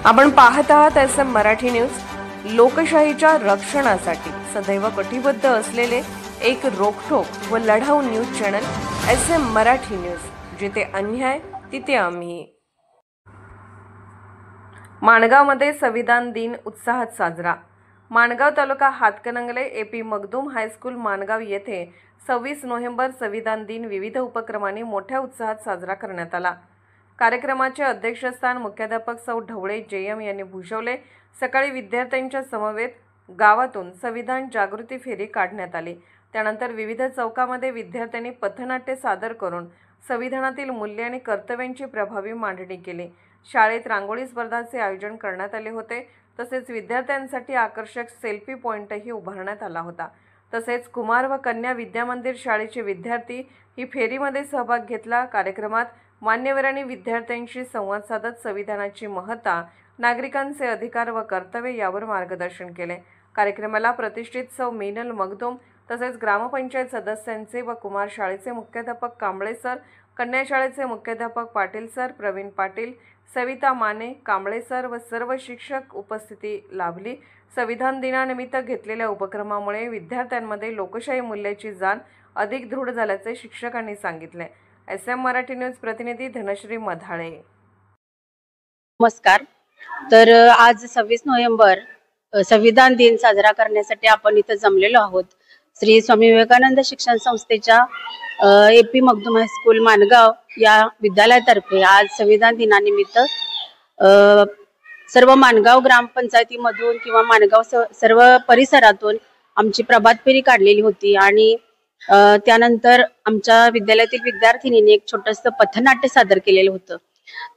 आपण पाहत आहात SM मराठी न्यूज। लोकशाहीच्या रक्षणासाठी सदैव कटिबद्ध असलेले एक रोखठोक व लढाऊ news channel SM Marathi news, जिथे अन्याय तिथे आम्ही। माणगावमध्ये संविधान दिन उत्साहात साजरा। माणगाव तालुका हातकणंगले AP मगदूम हायस्कूल माणगाव येथे 26 नोव्हेंबर संविधान दिन विविध उपक्रमांनी मोठ्या उत्साहात साजरा करण्यात आला। कार्यक्रमाचे अध्यक्षस्थान मुख्याध्यापक सौ ढवळे JM यांनी भूषवले। सकाळी विद्यार्थ्यांच्या समवेत गावातून संविधान जागृती फेरी काढण्यात आली। त्यानंतर विविध चौकामध्ये विद्यार्थ्यांनी पथनाट्य सादर करून संविधानातील मूल्ये आणि कर्तव्यांची प्रभावी मांडणी केली। शाळेत रांगोळी स्पर्धांचे आयोजन करण्यात आले होते। तसेच विद्यार्थ्यांसाठी आकर्षक सेल्फी पॉइंटही उभारण्यात आला होता। तसेच कुमार व कन्या विद्यामंदिर शाळेचे विद्यार्थी ही फेरीमध्ये सहभाग घेतला। कार्यक्रमात मान्यवरांनी विद्यार्थ्यांशी संवाद साधत संविधानाची महत्ता, नागरिकांचे अधिकार व कर्तव्य यावर मार्गदर्शन केले। कार्यक्रमाला प्रतिष्ठित सौ मीनल मगदूम तसेच ग्रामपंचायत सदस्यांचे व कुमार शाळेचे मुख्याध्यापक कांबळे सर, कन्या शाळेचे मुख्याध्यापक पाटील सर, प्रवीण पाटील, सविता माने, कांबळे सर व सर्व शिक्षक उपस्थिती लाभली। संविधान दिनानिमित्त घेतलेल्या उपक्रमामुळे विद्यार्थ्यांमध्ये लोकशाही मूल्याची जाण अधिक दृढ झाल्याचे शिक्षकांनी सांगितले। SM मराठी न्यूज प्रतिनिधी धनश्री मधाळे। नमस्कार। तर आज 26 नोव्हेंबर संविधान दिन साजरा करण्यासाठी आपण इथे जमलेलो आहोत। श्री स्वामी विवेकानंद शिक्षण संस्थेच्या AP मगदूम हायस्कूल माणगाव या विद्यालयातर्फे आज संविधान दिनानिमित्त सर्व माणगाव ग्रामपंचायतीमधून किंवा माणगाव सर्व परिसरातून आमची प्रभात फेरी काढलेली होती आणि त्यानंतर आमच्या विद्यालयातील विद्यार्थिनींनी एक छोटंसं पथनाट्य सादर केलेलं होतं।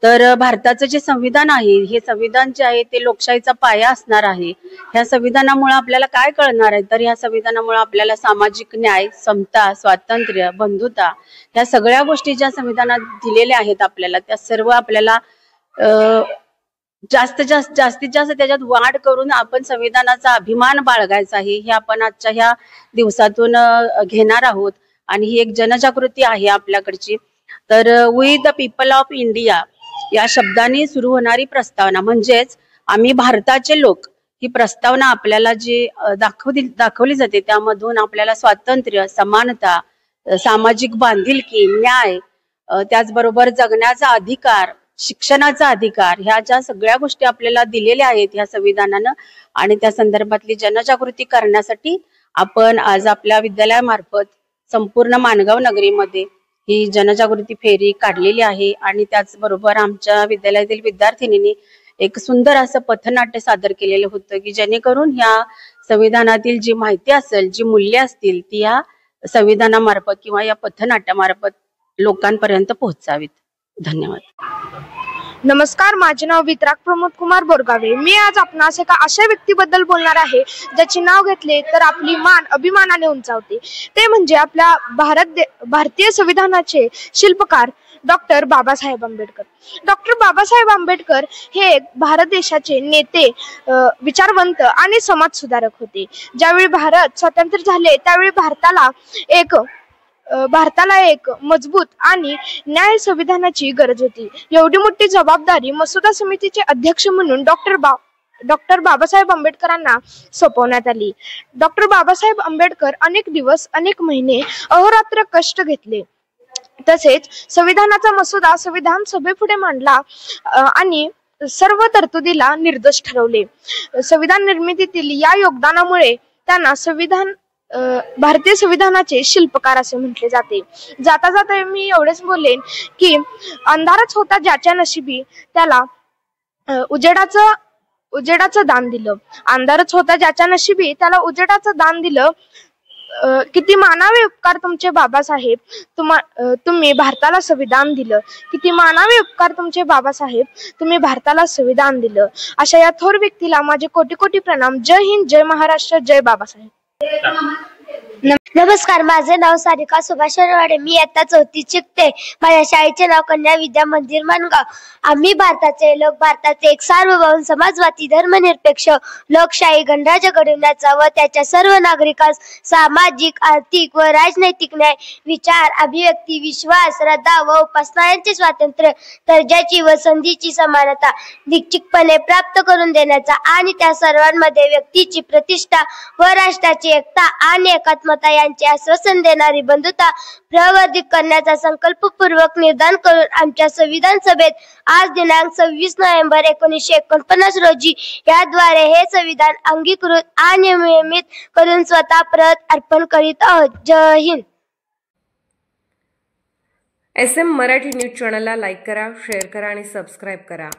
तर भारताचं जे संविधान आहे, हे संविधान जे आहे ते लोकशाहीचा पाया असणार आहे। ह्या संविधानामुळे आपल्याला काय कळणार आहे, तर ह्या संविधानामुळे आपल्याला सामाजिक न्याय, समता, स्वातंत्र्य, बंधुता ह्या सगळ्या गोष्टी ज्या संविधानात दिलेल्या आहेत आपल्याला, त्या सर्व आपल्याला जास्तीत जास्त त्याच्यात वाढ करून आपण संविधानाचा अभिमान बाळगायचा आहे। हे आपण आजच्या ह्या दिवसातून घेणार आहोत आणि ही एक जनजागृती आहे आपल्याकडची। तर we the people of India या शब्दाने सुरू होणारी प्रस्तावना म्हणजेच आम्ही भारताचे लोक, ही प्रस्तावना आपल्याला जी दाखवली जाते त्यामधून आपल्याला स्वातंत्र्य, समानता, सामाजिक बांधिलकी, न्याय, त्याचबरोबर जगण्याचा अधिकार, शिक्षणाचा अधिकार, ह्या ज्या सगळ्या गोष्टी आपल्याला दिलेल्या आहेत ह्या संविधानानं आणि त्या संदर्भातली जनजागृती करण्यासाठी आपण आज आपल्या विद्यालयामार्फत संपूर्ण माणगाव नगरीमध्ये ही जनजागृती फेरी काढलेली आहे। आणि त्याचबरोबर आमच्या विद्यालयातील विद्यार्थिनींनी एक सुंदर असं पथनाट्य सादर केलेलं होतं की जेणेकरून ह्या संविधानातील जी माहिती असेल, जी मूल्ये असतील ती या संविधानामार्फत किंवा या पथनाट्यामार्फत लोकांपर्यंत पोहोचावीत। धन्यवाद। नमस्कार, माझे नाव वितराग प्रमोद कुमार बोरगावे। मी आज आपणास एका अशा व्यक्तीबद्दल बोलणार आहे ज्याचे नाव घेतले तर आपली मान अभिमानाने उंचावते। ते म्हणजे आपल्या भारतीय संविधानाचे शिल्पकार डॉक्टर बाबासाहेब आंबेडकर। डॉक्टर बाबासाहेब आंबेडकर हे एक भारत देशाचे नेते, विचारवंत आणि समाजसुधारक होते। ज्यावेळी भारत स्वतंत्र झाले त्यावेळी भारताला एक मजबूत आणि न्याय संविधानाची गरज होती। एवढी मोठी जबाबदारी मसुदा समितीचे अध्यक्ष म्हणून डॉक्टर बाबासाहेब आंबेडकरांना सोपवण्यात आली। डॉक्टर बाबासाहेब आंबेडकर अनेक दिवस, अनेक महिने अहोरात्र कष्ट घेतले। तसेच संविधानाचा मसुदा संविधान सभेपुढे मांडला आणि सर्व तरतुदीला निर्दोष ठरवले। संविधान निर्मितीतील या योगदानामुळे त्यांना भारतीय संविधानाचे शिल्पकार असे म्हटले जाते। जाता जाता मी एवढेच बोलेन की अंधारच होता ज्याच्या नशिबी त्याला उजेडाचं दान दिलं। अंधारच होता ज्याच्या नशिबी त्याला उजेडाचं दान दिलं। किती मानावे उपकार तुमचे बाबासाहेब, तुम्ही भारताला संविधान दिलं। किती मानावे उपकार तुमचे बाबासाहेब, तुम्ही भारताला संविधान दिलं। अशा या थोर व्यक्तीला माझे कोटी कोटी प्रणाम। जय हिंद, जय महाराष्ट्र, जय बाबासाहेब। नमस्कार, माझे नाव सारिका सुभाष नरवाडे. मी इयत्ता 4थीत शिकते. माझ्या शाळेचे नाव कन्या विद्या मंदिर माणगाव. आम्ही भारताचे एक सार्वभौम समाजवादी धर्मनिरपेक्ष लोकशाही गणराज्य घडवण्याचा व त्याच्या सर्व नागरिकांस सामाजिक, आर्थिक व राजनैतिक न्याय, विचार, अभिव्यक्ती, विश्वास, श्रद्धा व उपासना यांचे स्वातंत्र्य, दर्जाची व संधीची समानता निश्चितपणे प्राप्त करून देण्याचा आणि त्या सर्वांमध्ये व्यक्तीची प्रतिष्ठा व राष्ट्राची एकता आणि एकात्मता यांचे आश्वासन देणारी बंधुता प्रवर्धित करण्याचा संकल्पपूर्वक निर्धार करून आमच्या संविधान सभेत आज दिनांक 26 नोव्हेंबर 1949 रोजी याद्वारे हे संविधान अंगीकृत आणि नियमित करून स्वतः परत अर्पण करीत आहोत. जय हिंद. SM मराठी न्यूज चॅनलला लाईक करा, शेअर करा आणि सबस्क्राईब करा.